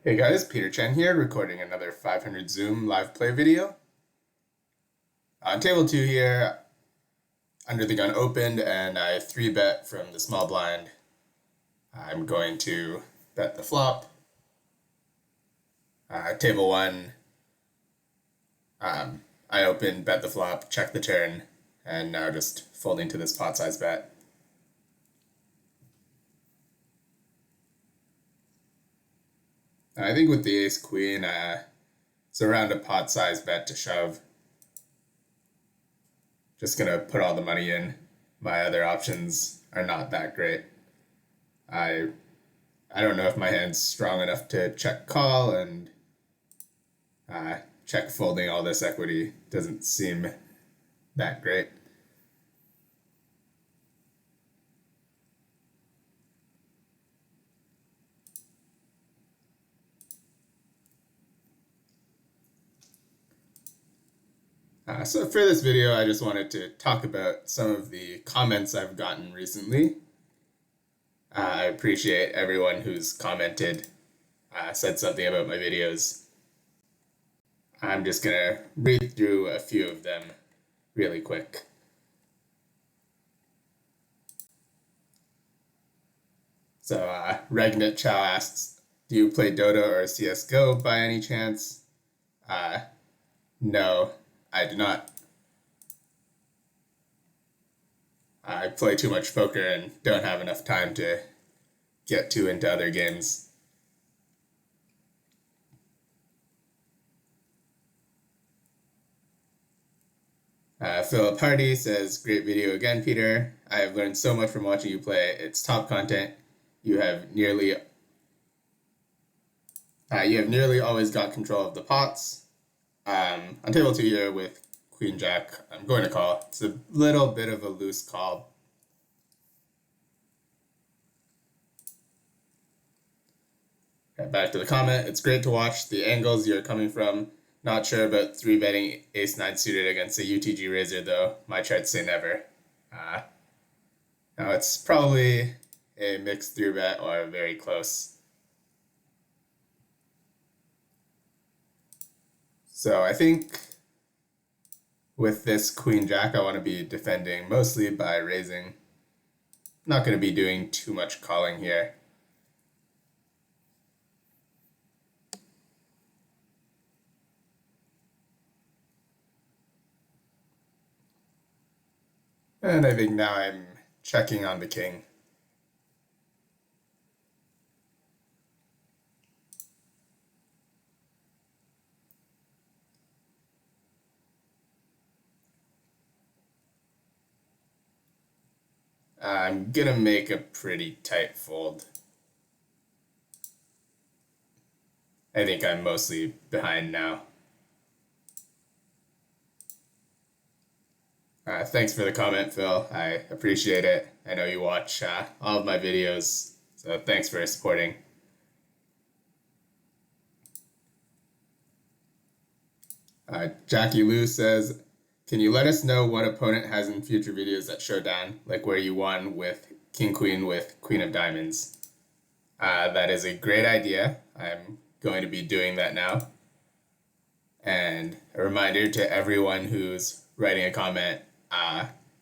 Hey guys, Peter Chen here, recording another 500 Zoom live play video. On table 2 here, under the gun opened, and I 3-bet from the small blind. I'm going to bet the flop. Table 1, I opened, bet the flop, check the turn, and now just folding to this pot size bet. I think with the ace queen, it's around a pot size bet to shove. Just gonna put all the money in. My other options are not that great. I don't know if my hand's strong enough to check call, and check folding all this equity doesn't seem that great. So for this video, I just wanted to talk about some of the comments I've gotten recently. I appreciate everyone who's commented, said something about my videos. I'm just gonna read through a few of them really quick. So Regnit Chow asks, do you play Dota or CSGO by any chance? No, I do not. I play too much poker and don't have enough time to get too into other games. Philip Hardy says, great video again, Peter. I have learned so much from watching you play. It's top content. You have nearly always got control of the pots. On table 2 here with Queen Jack, I'm going to call. It's a little bit of a loose call. Okay, back to the comment. It's great to watch the angles you're coming from. Not sure about 3-betting ace-9 suited against a UTG raiser though. My charts say never. Now it's probably a mixed 3-bet or very close. So I think with this Queen Jack, I want to be defending mostly by raising. Not going to be doing too much calling here. And I think now I'm checking on the king. I'm gonna make a pretty tight fold. I think I'm mostly behind now. Thanks for the comment, Phil. I appreciate it. I know you watch all of my videos, so thanks for supporting. Jackie Lou says, can you let us know what opponent has in future videos at Showdown, like where you won with King-Queen with Queen of Diamonds? That is a great idea. I'm going to be doing that now. And a reminder to everyone who's writing a comment,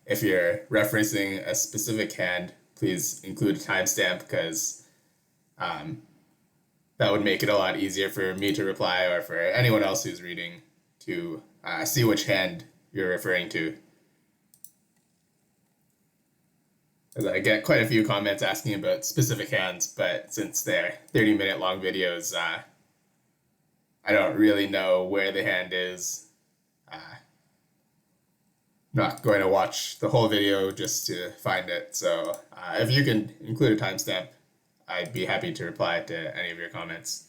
if you're referencing a specific hand, please include a timestamp, because that would make it a lot easier for me to reply, or for anyone else who's reading to see which hand you're referring to. As I get quite a few comments asking about specific hands, but since they're 30-minute long videos, I don't really know where the hand is. Not going to watch the whole video just to find it, so if you can include a timestamp, I'd be happy to reply to any of your comments.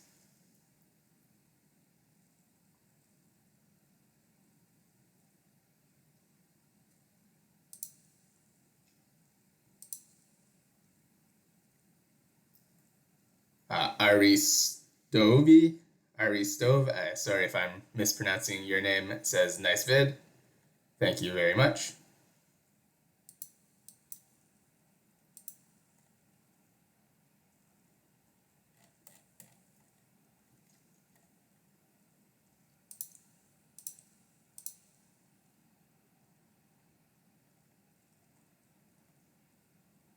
Ari Stove, sorry if I'm mispronouncing your name, says nice vid. Thank you very much.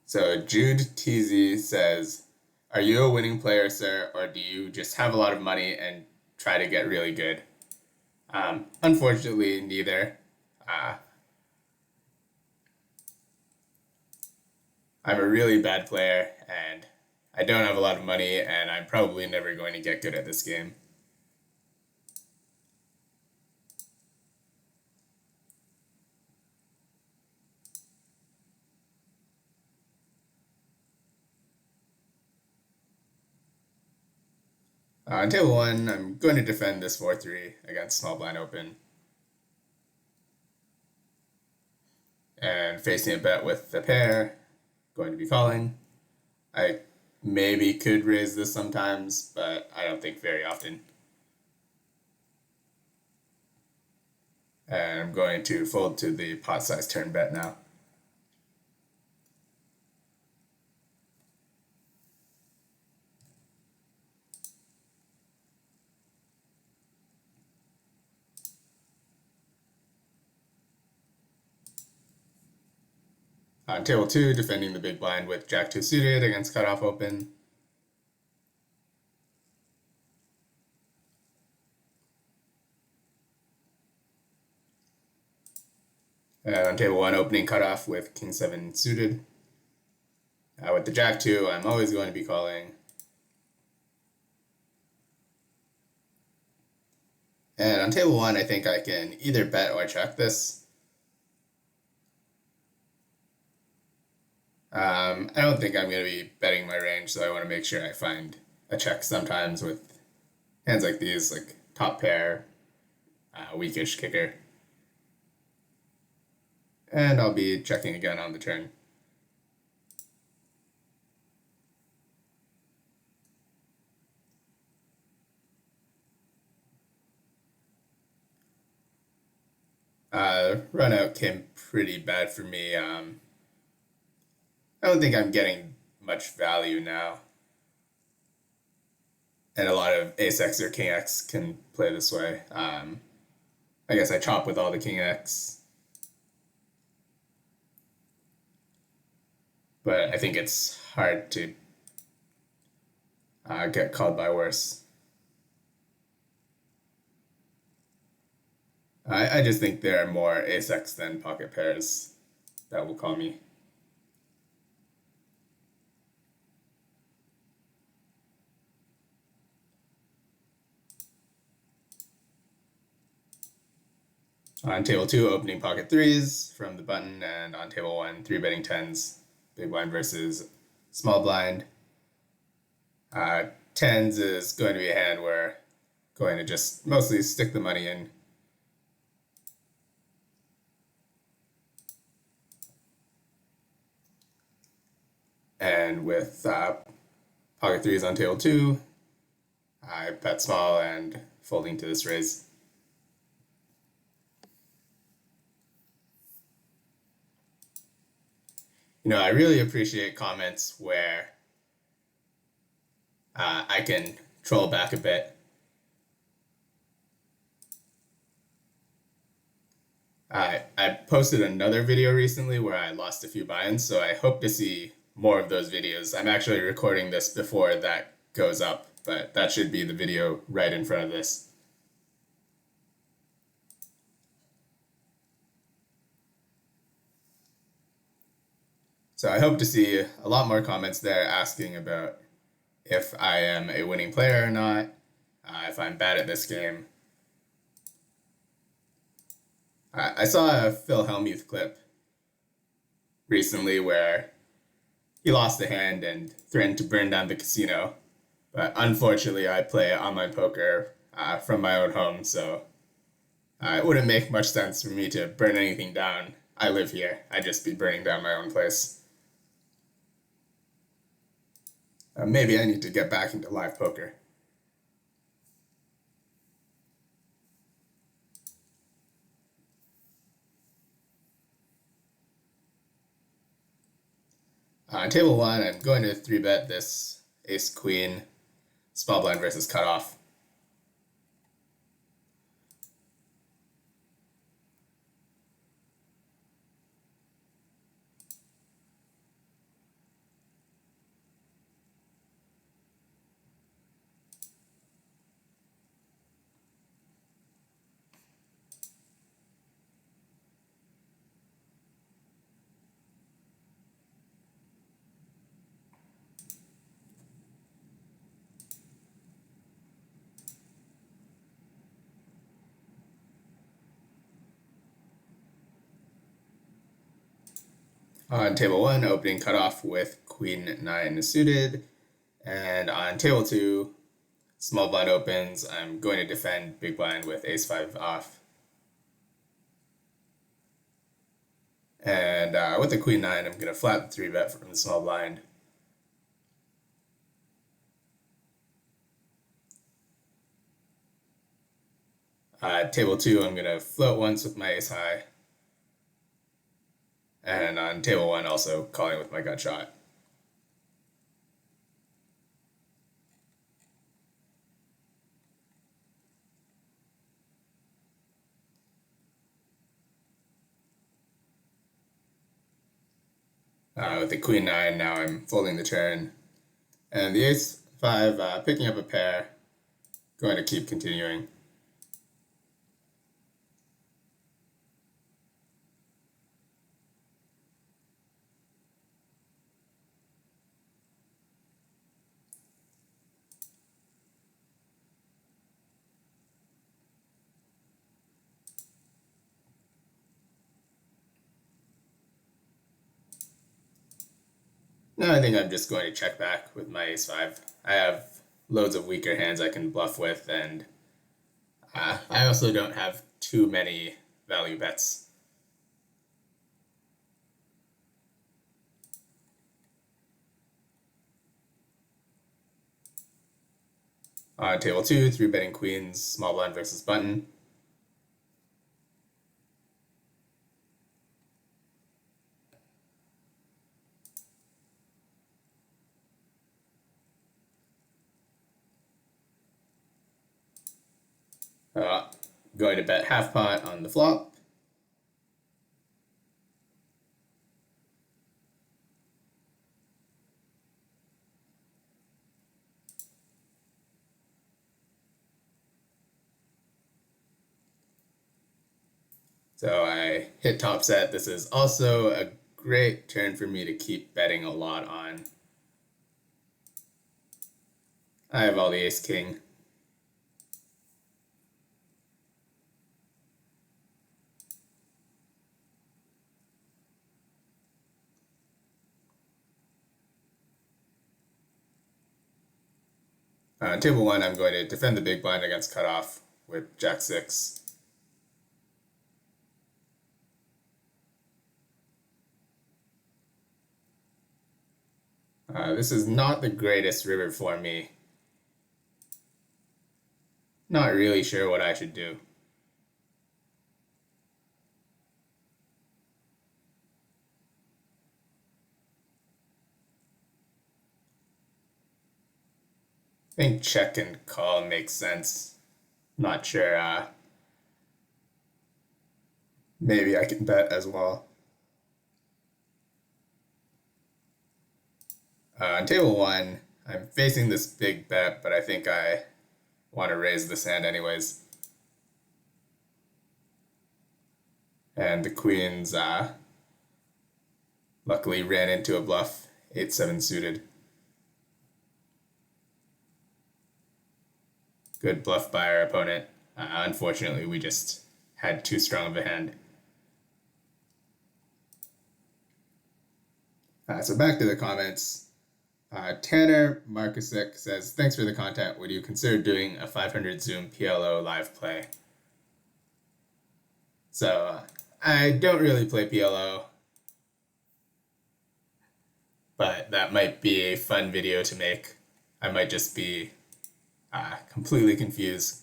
So Jude TZ says, "Are you a winning player, sir, or do you just have a lot of money and try to get really good?" Unfortunately, neither. I'm a really bad player, and I don't have a lot of money, and I'm probably never going to get good at this game. On table 1, I'm going to defend this 4-3 against small blind open. And facing a bet with the pair, going to be calling. I maybe could raise this sometimes, but I don't think very often. And I'm going to fold to the pot size turn bet now. On table 2, defending the big blind with Jack 2 suited against cutoff open. And on table 1, opening cutoff with King 7 suited. With the Jack 2, I'm always going to be calling. And on table 1, I think I can either bet or check this. I don't think I'm going to be betting my range, so I want to make sure I find a check sometimes with hands like these, like top pair, weakish kicker. And I'll be checking again on the turn. Run out came pretty bad for me. I don't think I'm getting much value now. And a lot of ace X or king X can play this way. I guess I chop with all the king X. But I think it's hard to get called by worse. I just think there are more ace X than pocket pairs that will call me. On table 2, opening pocket 3s from the button, and on table 1, 3-betting 10s, big blind versus small blind. 10s is going to be a hand where I'm going to just mostly stick the money in. And with pocket 3s on table 2, I bet small and folding to this raise. I really appreciate comments where I can troll back a bit. I posted another video recently where I lost a few buy-ins, so I hope to see more of those videos. I'm actually recording this before that goes up, but that should be the video right in front of this. So I hope to see a lot more comments there asking about if I am a winning player or not, if I'm bad at this game. I saw a Phil Hellmuth clip recently where he lost a hand and threatened to burn down the casino. But unfortunately, I play online poker from my own home, so it wouldn't make much sense for me to burn anything down. I live here. I'd just be burning down my own place. Maybe I need to get back into live poker. On table 1, I'm going to 3-bet this ace-queen small blind versus cutoff. On table 1, opening cutoff with Queen 9 suited, and on table 2, small blind opens, I'm going to defend big blind with ace 5 off. And with the Queen 9, I'm going to flat the 3-bet from the small blind. Table 2, I'm going to float once with my ace high. And on table 1, also calling with my gut shot. With the Queen 9, now I'm folding the turn. And the ace 5, picking up a pair, going to keep continuing. Now I think I'm just going to check back with my ace 5. I have loads of weaker hands I can bluff with, and I also don't have too many value bets. On table 2, 3-betting queens, small blind versus button. Going to bet half pot on the flop. So I hit top set. This is also a great turn for me to keep betting a lot on. I have all the ace king. On table 1, I'm going to defend the big blind against cutoff with jack 6. This is not the greatest river for me. Not really sure what I should do. I think check and call makes sense. Not sure. Maybe I can bet as well. On table 1, I'm facing this big bet, but I think I want to raise this hand anyways. And the queens luckily ran into a bluff, 8-7 suited. Good bluff by our opponent. Unfortunately, we just had too strong of a hand. So back to the comments. Tanner Markusik says, thanks for the content. Would you consider doing a 500 Zoom PLO live play? So I don't really play PLO, but that might be a fun video to make. I might just be completely confused,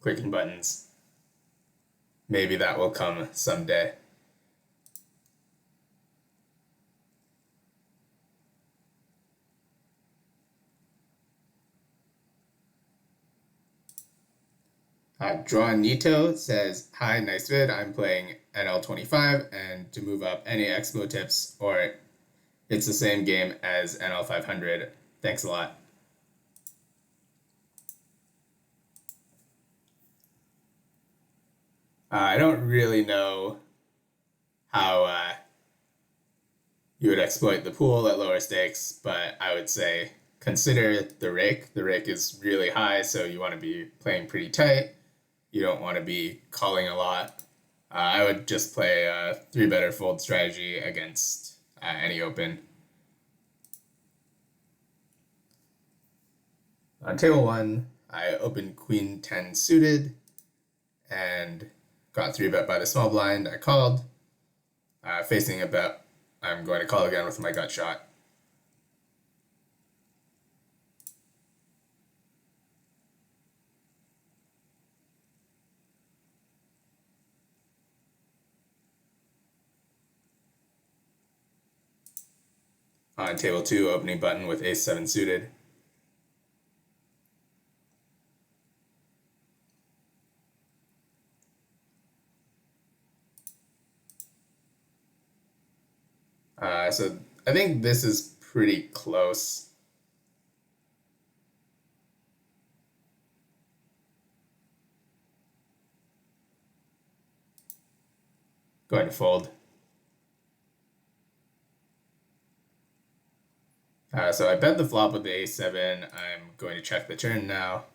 clicking buttons. Maybe that will come someday. Drawn Nito says, hi, nice vid. I'm playing NL25, and to move up, any expo tips, or it's the same game as NL500. Thanks a lot. I don't really know how you would exploit the pool at lower stakes, but I would say consider the rake. The rake is really high, so you want to be playing pretty tight. You don't want to be calling a lot. I would just play a 3-better fold strategy against any open. On table 1, I opened Queen 10 suited and got 3-bet by the small blind. I called. Facing a bet, I'm going to call again with my gut shot. On table 2, opening button with ace 7 suited. So I think this is pretty close. Going to fold. So I bet the flop with the a7. I'm going to check the turn now.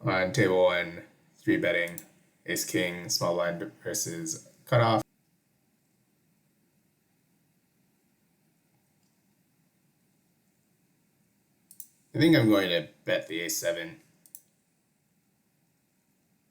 On table 1, 3-betting ace king small blind versus cutoff. I think I'm going to bet the a7.